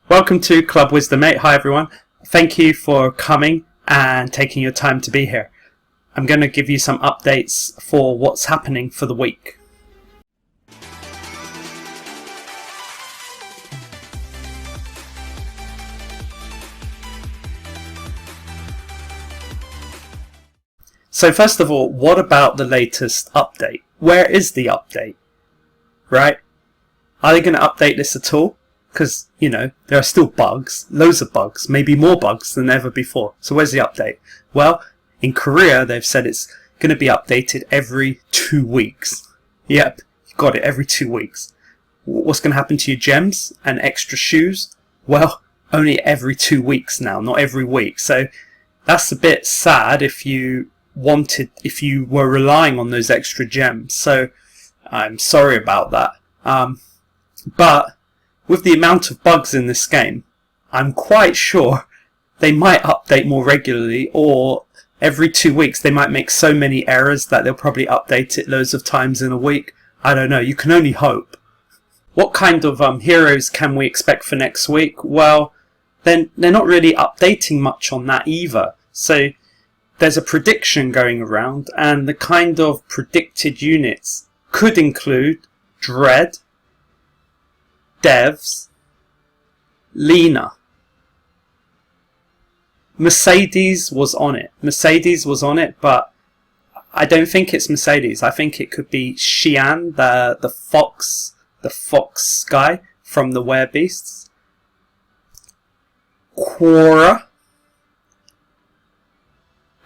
Welcome to Club Wisdom 8. Hi everyone. Thank you for coming and taking your time to be here. I'm going to give you some updates for what's happening for the week. So first of all, what about the latest update? Where is the update? Right? Are they going to update this at all? Because, there are still bugs, loads of bugs, maybe more bugs than ever before. So where's the update? Well, in Korea, they've said it's going to be updated every 2 weeks. Yep, you got it, every 2 weeks. What's going to happen to your gems and extra shoes? Well, only every 2 weeks now, not every week. So that's a bit sad if you were relying on those extra gems. So I'm sorry about that. But with the amount of bugs in this game, I'm quite sure they might update more regularly, or every 2 weeks they might make so many errors that they'll probably update it loads of times in a week. I don't know, you can only hope. What kind of heroes can we expect for next week? Well, then they're not really updating much on that either. So there's a prediction going around, and the kind of predicted units could include Dread, Devs, Lena. Mercedes was on it, but I don't think it's Mercedes. I think it could be Xian, the fox guy from the Werebeasts. Quora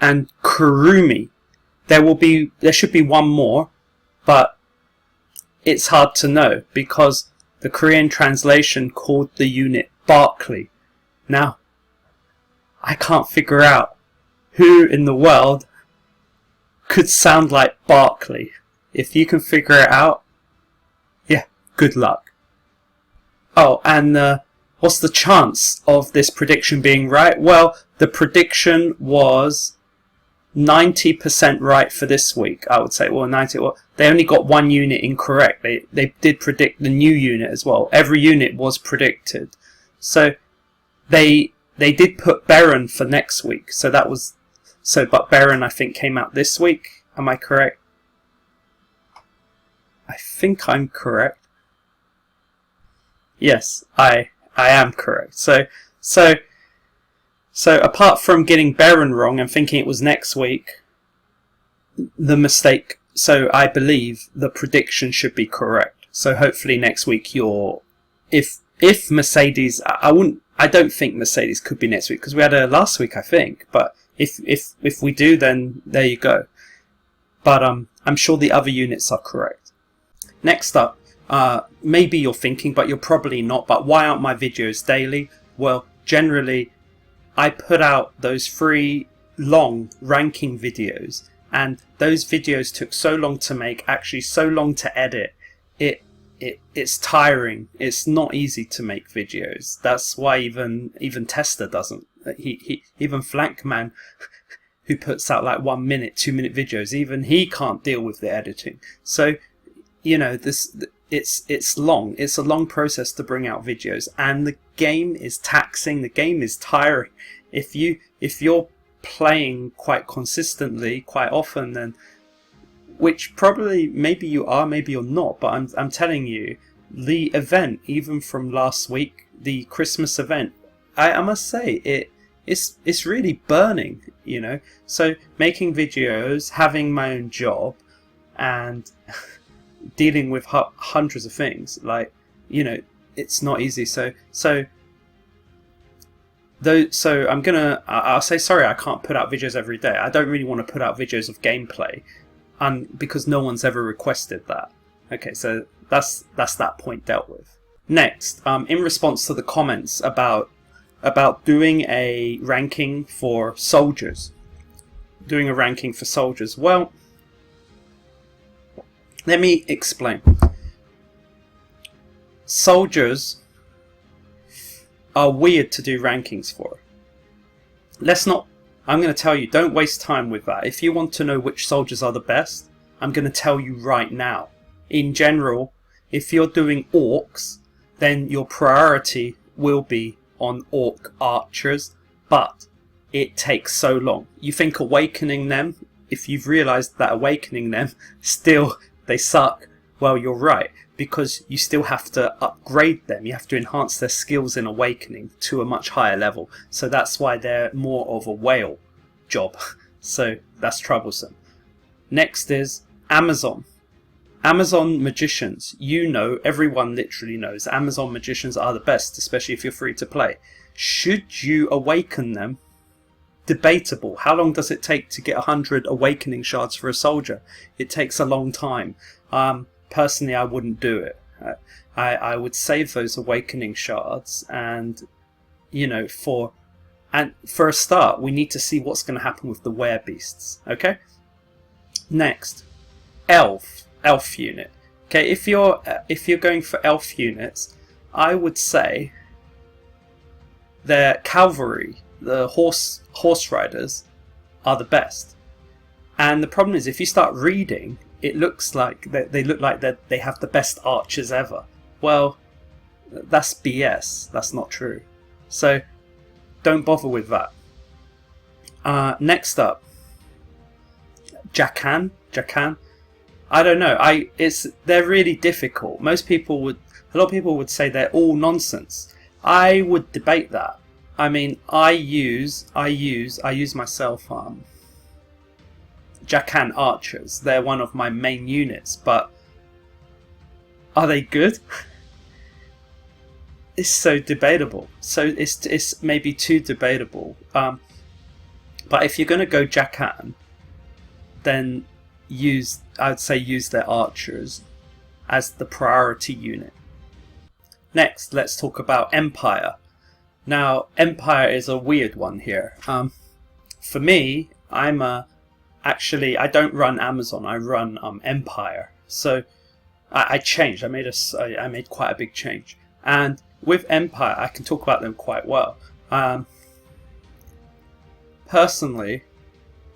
and Kurumi. There should be one more, but it's hard to know because the Korean translation called the unit Barkley. Now, I can't figure out who in the world could sound like Barkley. If you can figure it out, yeah, good luck. Oh, and what's the chance of this prediction being right? Well, the prediction was 90% right for this week, I would say. Well, they only got one unit incorrect. They did predict the new unit as well. Every unit was predicted. So they did put Baron for next week. But Baron I think came out this week. Am I correct? I think I'm correct. Yes, I am correct. So apart from getting Baron wrong and thinking it was next week, so I believe the prediction should be correct. So hopefully next week if Mercedes, I don't think Mercedes could be next week because we had her last week, I think. But if we do, then there you go. But I'm sure the other units are correct. Next up, maybe you're thinking, but you're probably not. But why aren't my videos daily? Well, generally, I put out those 3 long ranking videos, and those videos took so long to make, actually so long to edit. It's tiring. It's not easy to make videos. That's why even Tester doesn't. Even Flankman, who puts out like 1 minute, 2 minute videos, even he can't deal with the editing. So, it's long. It's a long process to bring out videos, and the game is taxing. The game is tiring. If you're playing quite consistently, quite often, then which probably maybe you are, maybe you're not. But I'm telling you, the event, even from last week, the Christmas event, I must say it's really burning. So making videos, having my own job, and dealing with hundreds of things, it's not easy. So I'll say sorry I can't put out videos every day. I don't really want to put out videos of gameplay, because no one's ever requested that. Okay, so that's that point dealt with. Next, in response to the comments about doing a ranking for soldiers. Well, let me explain. Soldiers are weird to do rankings for. I'm going to tell you, don't waste time with that. If you want to know which soldiers are the best, I'm going to tell you right now. In general, if you're doing orcs, then your priority will be on orc archers, but it takes so long. You think awakening them, if you've realised that awakening them, still they suck, well, you're right, because you still have to upgrade them. You have to enhance their skills in awakening to a much higher level. So that's why they're more of a whale job. So that's troublesome. Next is Amazon. Amazon magicians. You know, everyone literally knows Amazon magicians are the best, especially if you're free to play. Should you awaken them? Debatable. How long does it take to get 100 awakening shards for a soldier? It takes a long time. Personally, I wouldn't do it. I would save those awakening shards, and you know, for a start, we need to see what's going to happen with the werebeasts. Okay. Next, elf unit. Okay, if you're going for elf units, I would say their cavalry, the horse riders, are the best. And the problem is, if you start reading, it looks like they look like they have the best archers ever. Well, that's BS. That's not true. So don't bother with that. Next up, Jackan. I don't know. They're really difficult. A lot of people would say they're all nonsense. I would debate that. I mean, I use myself Jackan archers. They're one of my main units, but are they good? It's so debatable. So it's maybe too debatable. But if you're going to go Jackan, then I'd say use their archers as the priority unit. Next, let's talk about Empire. Now, Empire is a weird one here. For me, I don't run Amazon. I run Empire. So I changed. I made quite a big change. And with Empire, I can talk about them quite well. Personally,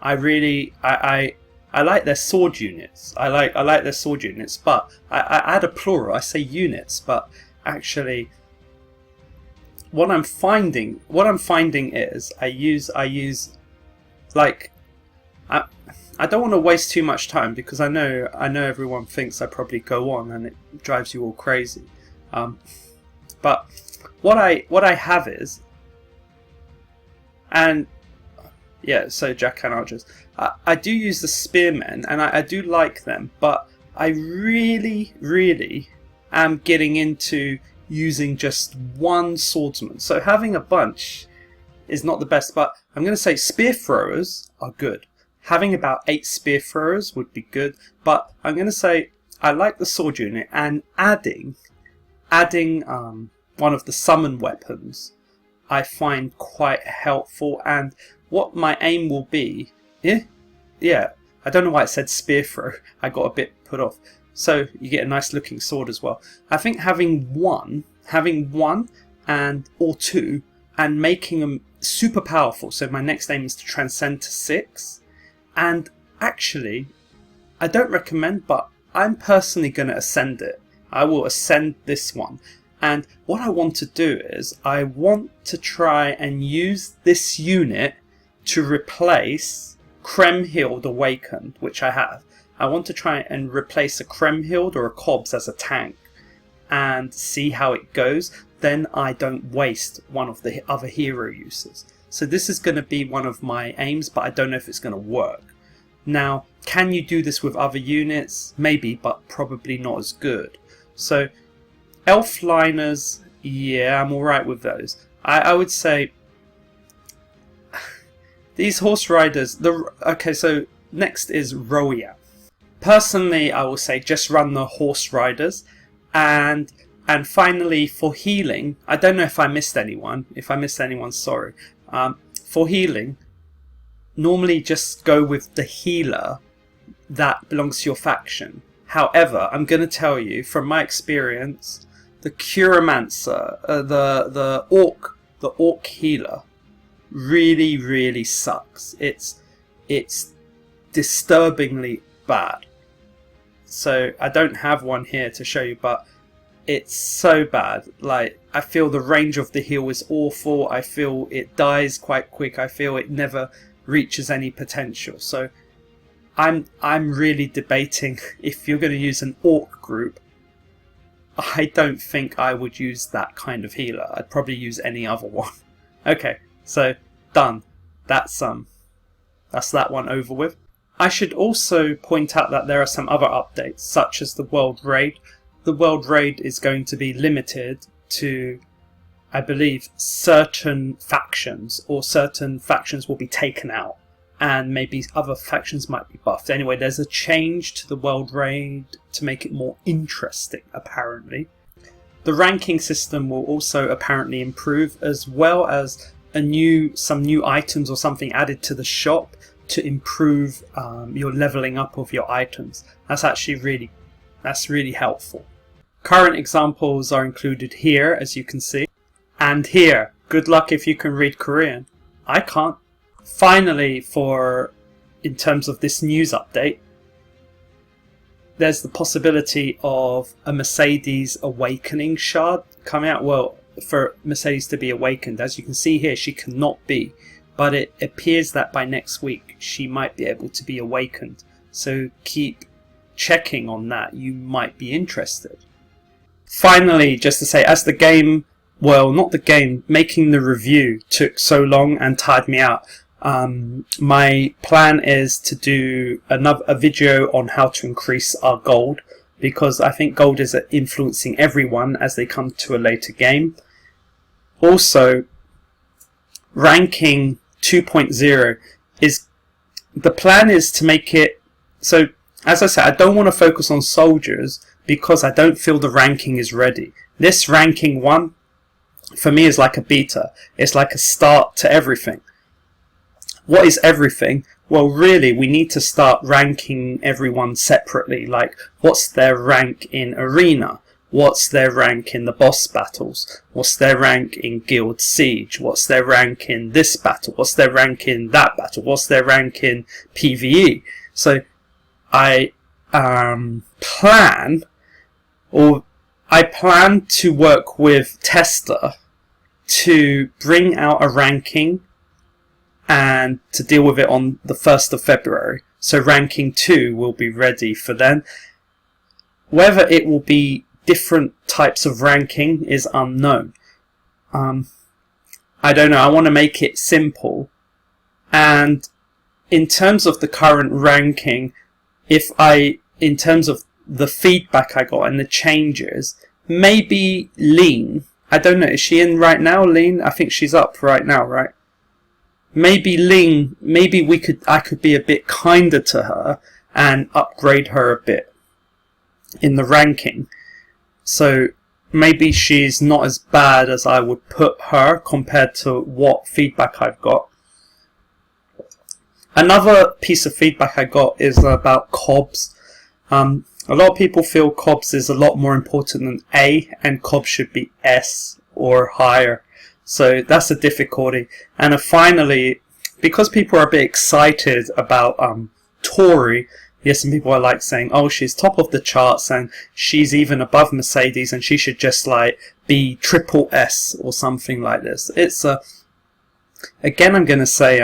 I like their sword units. I like their sword units, but I add a plural. I say units, but actually, what I'm finding is I use like I don't want to waste too much time, because I know everyone thinks I probably go on and it drives you all crazy. But what I have is, and yeah, so Jackan archers. I do use the spearmen, and I do like them, but I really am getting into using just one swordsman. So having a bunch is not the best, but I'm going to say spear throwers are good. Having about 8 spear throwers would be good, but I'm going to say I like the sword unit, and adding one of the summon weapons I find quite helpful. And what my aim will be, yeah, I don't know why it said spear throw. I got a bit put off. So you get a nice looking sword as well. I think having one or two and making them super powerful. So my next aim is to transcend to 6. And actually, I don't recommend, but I'm personally going to ascend it. I will ascend this one. And what I want to do is I want to try and use this unit to replace Kremhild Awakened, which I have. I want to try and replace a Kremhild or a Cobbs as a tank and see how it goes. Then I don't waste one of the other hero uses. So this is going to be one of my aims, but I don't know if it's going to work. Now, can you do this with other units? Maybe, but probably not as good. So elf liners, yeah, I'm alright with those. I would say these horse riders. Okay, so next is Roya. Personally, I will say just run the horse riders, and finally for healing, I don't know if I missed anyone. If I missed anyone, sorry. For healing, normally just go with the healer that belongs to your faction. However, I'm going to tell you from my experience, the Curomancer, the orc healer, really sucks. It's disturbingly bad. So I don't have one here to show you, but it's so bad. Like, I feel the range of the heal is awful. I feel it dies quite quick. I feel it never reaches any potential. So I'm really debating if you're going to use an orc group. I don't think I would use that kind of healer. I'd probably use any other one. Okay, so done. That's that one over with. I should also point out that there are some other updates, such as the World Raid. The World Raid is going to be limited to, I believe, certain factions, or certain factions will be taken out, and maybe other factions might be buffed. Anyway, there's a change to the World Raid to make it more interesting, apparently. The ranking system will also apparently improve, as well as some new items or something added to the shop to improve your leveling up of your items. That's actually really helpful. Current examples are included here, as you can see, and here. Good luck if you can read Korean. I can't. Finally, in terms of this news update, there's the possibility of a Mercedes Awakening shard coming out. Well, for Mercedes to be awakened, as you can see here, she cannot be, but it appears that by next week she might be able to be awakened. So keep checking on that. You might be interested. Finally, just to say, as the game, well, not the game, making the review took so long and tired me out, my plan is to do a video on how to increase our gold, because I think gold is influencing everyone as they come to a later game. Also, ranking 2.0 the plan is to make it so, as I said, I don't want to focus on soldiers because I don't feel the ranking is ready. This ranking 1 for me is like a beta. It's like a start to everything. What is everything? Well, really, we need to start ranking everyone separately. Like, what's their rank in arena? What's their rank in the boss battles? What's their rank in Guild Siege? What's their rank in this battle? What's their rank in that battle? What's their rank in PvE? So I plan to work with Tester to bring out a ranking and to deal with it on the 1st of February. So ranking 2 will be ready for then. Whether it will be different types of ranking is unknown. I don't know. I want to make it simple. And in terms of the current ranking, in terms of the feedback I got and the changes, maybe Lean. I don't know. Is she in right now, Lean? I think she's up right now, right? Maybe Lean. Maybe I could be a bit kinder to her and upgrade her a bit in the ranking. So maybe she's not as bad as I would put her compared to what feedback I've got. Another piece of feedback I got is about COBs. A lot of people feel COBs is a lot more important than A, and COBs should be S or higher. So that's a difficulty. And finally, because people are a bit excited about Tori, yes, some people are like saying, oh, she's top of the charts and she's even above Mercedes and she should just like be triple S or something like this. It's again, I'm going to say,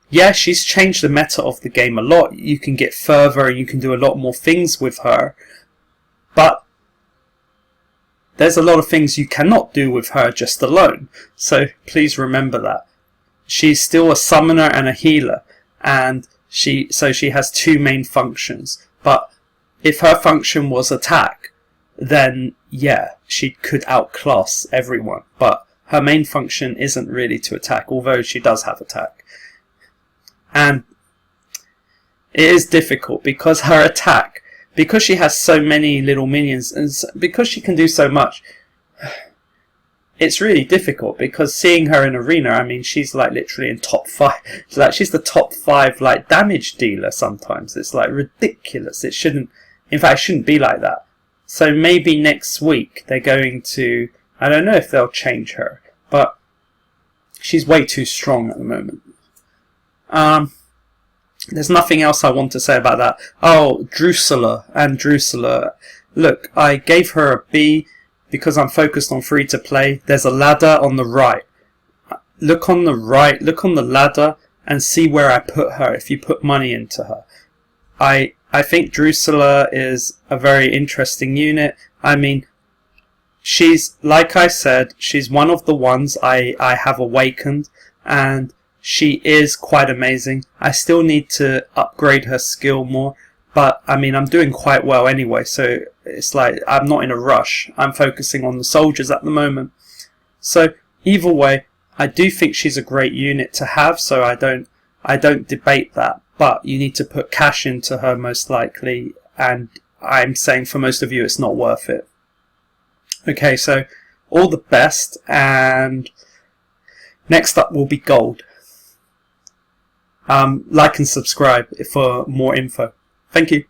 yeah, she's changed the meta of the game a lot. You can get further and you can do a lot more things with her. But there's a lot of things you cannot do with her just alone. So please remember that. She's still a summoner and a healer. And she has two main functions. But if her function was attack, then yeah, she could outclass everyone. But her main function isn't really to attack, although she does have attack. And it is difficult because her attack, because she has so many little minions, and because she can do so much, it's really difficult. Because seeing her in arena, I mean, she's like literally in top 5. She's the top 5 like damage dealer sometimes. It's like ridiculous. It shouldn't be like that. So maybe next week they're going to, I don't know if they'll change her, but she's way too strong at the moment. There's nothing else I want to say about that. Oh, Drusilla. Look, I gave her a B. because I'm focused on free to play, there's a ladder on the right. Look on the right, look on the ladder and see where I put her if you put money into her. I think Drusilla is a very interesting unit. I mean, she's, like I said, she's one of the ones I have awakened, and she is quite amazing. I still need to upgrade her skill more, but I mean, I'm doing quite well anyway, so it's like I'm not in a rush. I'm focusing on the soldiers at the moment. So either way, I do think she's a great unit to have, so I don't debate that. But you need to put cash into her most likely, and I'm saying for most of you it's not worth it. Okay, so all the best, and next up will be gold. Like and subscribe for more info. Thank you.